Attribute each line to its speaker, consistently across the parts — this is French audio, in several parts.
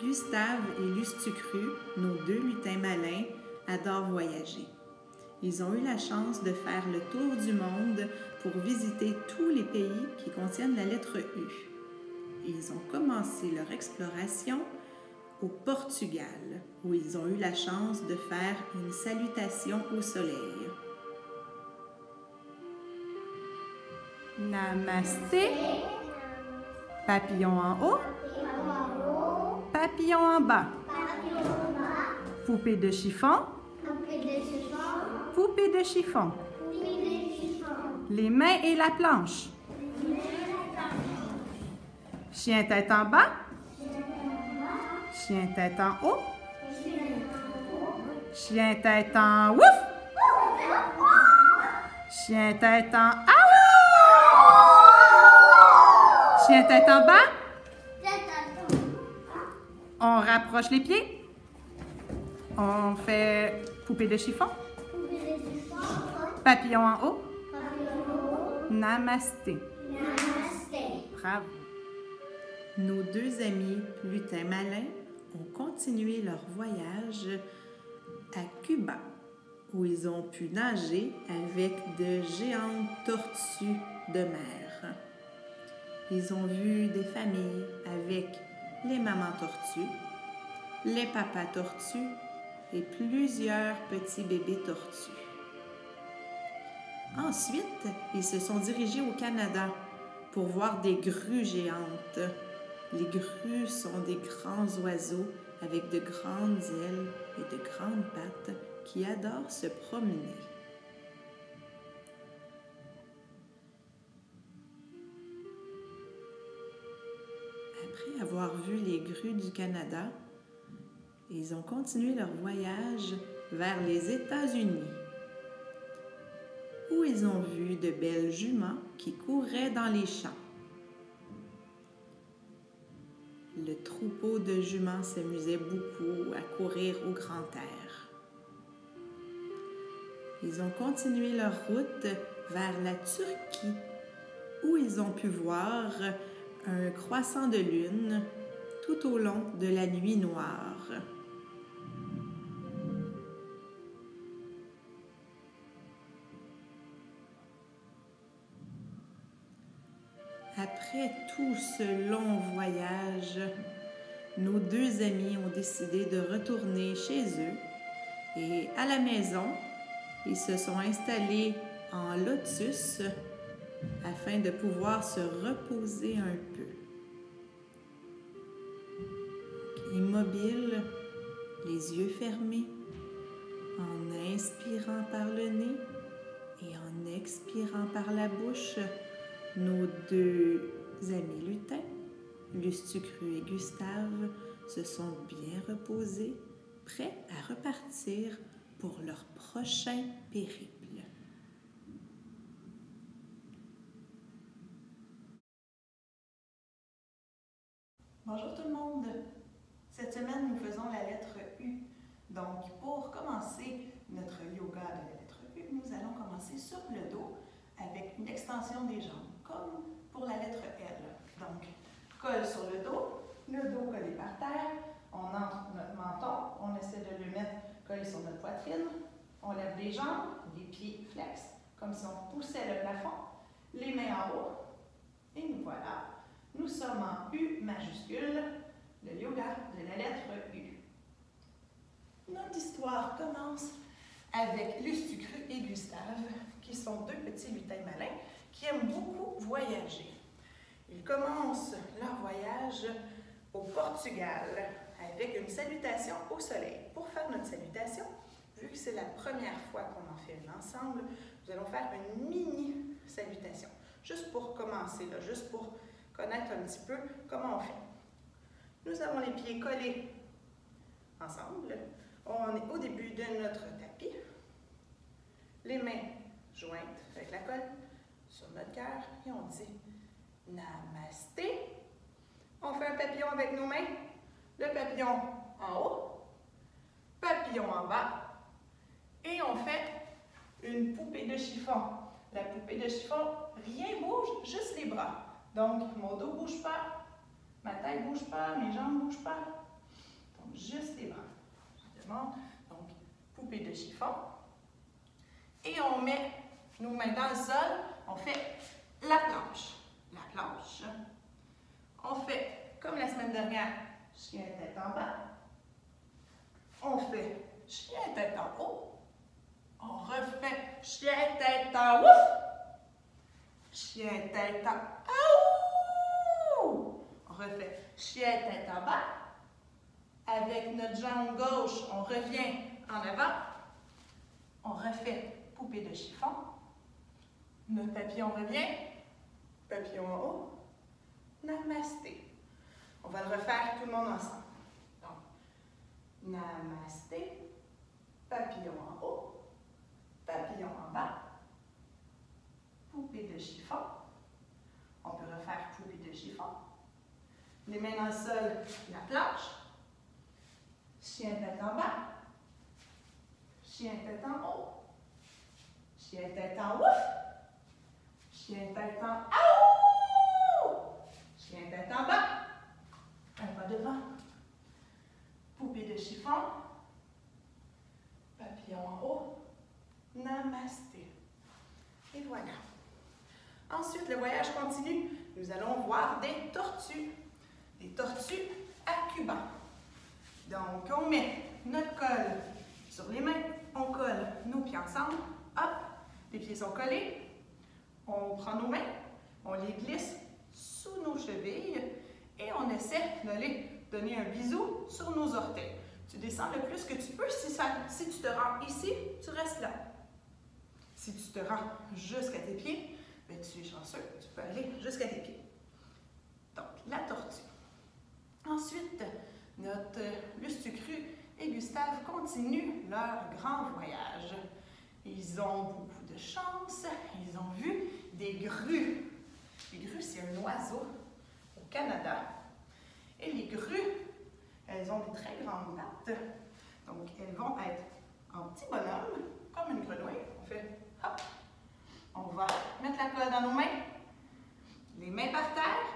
Speaker 1: Gustave et Lustucru, nos deux lutins malins, adorent voyager. Ils ont eu la chance de faire le tour du monde pour visiter tous les pays qui contiennent la lettre U. Ils ont commencé leur exploration au Portugal, où ils ont eu la chance de faire une salutation au soleil. Namasté. Papillon en haut. Papillon en bas. Poupée de chiffon. Poupée de chiffon. Les mains et la planche. Chien tête en bas. Chien tête en haut. Chien tête en ouf. Chien tête en aou. Chien tête en bas. On rapproche les pieds. On fait poupée de chiffon. Papillon en haut. Namasté. Bravo. Nos deux amis lutins malins ont continué leur voyage à Cuba, où ils ont pu nager avec de géantes tortues de mer. Ils ont vu des familles avec les mamans tortues, les papas tortues et plusieurs petits bébés tortues. Ensuite, ils se sont dirigés au Canada pour voir des grues géantes. Les grues sont des grands oiseaux avec de grandes ailes et de grandes pattes qui adorent se promener. Après avoir vu les grues du Canada, ils ont continué leur voyage vers les États-Unis, où ils ont vu de belles juments qui couraient dans les champs. Le troupeau de juments s'amusait beaucoup à courir au grand air. Ils ont continué leur route vers la Turquie, où ils ont pu voir un croissant de lune tout au long de la nuit noire. Après tout ce long voyage, nos deux amis ont décidé de retourner chez eux et à la maison, ils se sont installés en lotus afin de pouvoir se reposer un peu. Immobiles, les yeux fermés, en inspirant par le nez et en expirant par la bouche, nos deux amis lutins, Lustucru et Gustave, se sont bien reposés, prêts à repartir pour leur prochain périple.
Speaker 2: Bonjour tout le monde! Cette semaine, nous faisons la lettre U. Donc, pour commencer notre yoga de la lettre U, nous allons commencer sur le dos avec une extension des jambes, comme pour la lettre L. Donc, colle sur le dos collé par terre, on entre notre menton, on essaie de le mettre collé sur notre poitrine, on lève les jambes, les pieds flex, comme si on poussait le plafond, les mains en haut, et nous voilà. Nous sommes en U majuscule, le yoga de la lettre U. Notre histoire commence avec Lustucru et Gustave, qui sont deux petits lutins malins qui aiment beaucoup voyager. Ils commencent leur voyage au Portugal avec une salutation au soleil. Pour faire notre salutation, vu que c'est la première fois qu'on en fait une ensemble, nous allons faire une mini salutation, juste pour commencer, là, juste pour connaître un petit peu comment on fait. Nous avons les pieds collés ensemble. On est au début de notre tapis. Les mains jointes avec la colle sur notre cœur et on dit Namasté. On fait un papillon avec nos mains. Le papillon en haut, papillon en bas. Et on fait une poupée de chiffon. La poupée de chiffon, rien bouge, juste les bras. Donc, mon dos ne bouge pas, ma tête ne bouge pas, mes jambes ne bougent pas. Donc, juste les bras. Je demande, donc, poupée de chiffon. Et on met nos mains dans le sol. On fait la planche. La planche. On fait, comme la semaine dernière, chien tête en bas. On fait chien tête en haut. On refait chien tête en ouf. Chien tête en haut. On refait chien tête en bas. Avec notre jambe gauche, on revient en avant. On refait poupée de chiffon. Notre papillon revient. Papillon en haut. Namasté. On va le refaire tout le monde ensemble. Donc, namasté. Papillon en haut. Papillon en bas. Poupée de chiffon. On peut refaire poupée de chiffon. Les mains dans le sol, la planche. Chien tête en bas. Chien tête en haut. Chien tête en ouf. Chien tête en haut. Chien tête en bas. Un pas devant. Poupée de chiffon. Papillon en haut. Namasté. Et voilà. Ensuite, le voyage continue. Nous allons voir des tortues. Des tortues à Cuba. Donc, on met notre colle sur les mains. On colle nos pieds ensemble. Hop, les pieds sont collés. On prend nos mains. On les glisse sous nos chevilles. Et on essaie d'aller donner un bisou sur nos orteils. Tu descends le plus que tu peux. Si tu te rends ici, tu restes là. Si tu te rends jusqu'à tes pieds, bien, tu es chanceux, tu peux aller jusqu'à tes pieds. Donc, la tortue. Ensuite, notre Lustucru et Gustave continuent leur grand voyage. Ils ont beaucoup de chance. Ils ont vu des grues. Les grues, c'est un oiseau au Canada. Et les grues, elles ont des très grandes pattes. Donc, elles vont être en petit bonhomme, comme une grenouille. On fait hop. On va mettre la colle dans nos mains. Les mains par terre.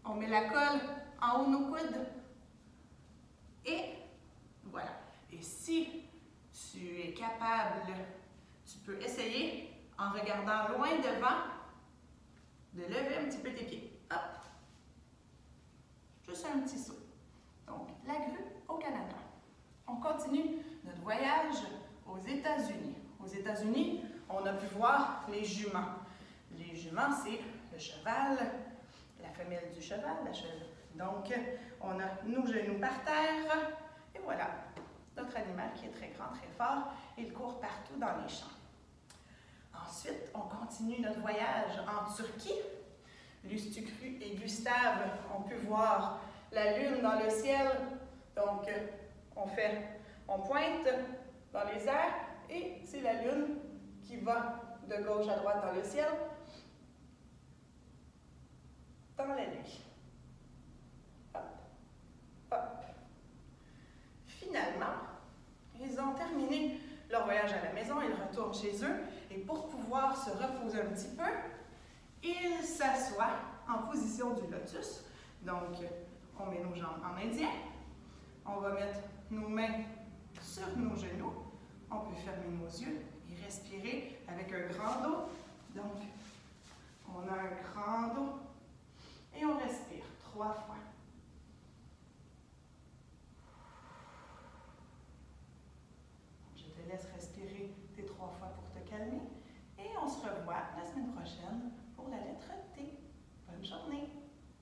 Speaker 2: On met la colle en haut de nos coudes. Et voilà. Et si tu es capable, tu peux essayer, en regardant loin devant, de lever un petit peu tes pieds. Hop. Juste un petit saut. Donc, la grue au Canada. On continue notre voyage aux États-Unis. Aux États-Unis, on a pu voir les juments. Les juments, c'est le cheval, la femelle du cheval, la chèvre. Donc, on a nos genoux par terre. Et voilà, notre animal qui est très grand, très fort. Il court partout dans les champs. Ensuite, on continue notre voyage en Turquie. Lustucru et Gustave ont pu voir la lune dans le ciel. Donc, on pointe dans les airs et c'est la lune qui va de gauche à droite dans le ciel, dans la nuit. Hop, hop. Finalement, ils ont terminé leur voyage à la maison, ils retournent chez eux et pour pouvoir se reposer un petit peu, ils s'assoient en position du lotus. Donc, on met nos jambes en indien. On va mettre nos mains sur nos genoux. On peut fermer nos yeux et respirer avec un grand dos. Donc, on a un grand dos et on respire 3 fois. Je te laisse respirer tes 3 fois pour te calmer et on se revoit la semaine prochaine pour la lettre T. Bonne journée!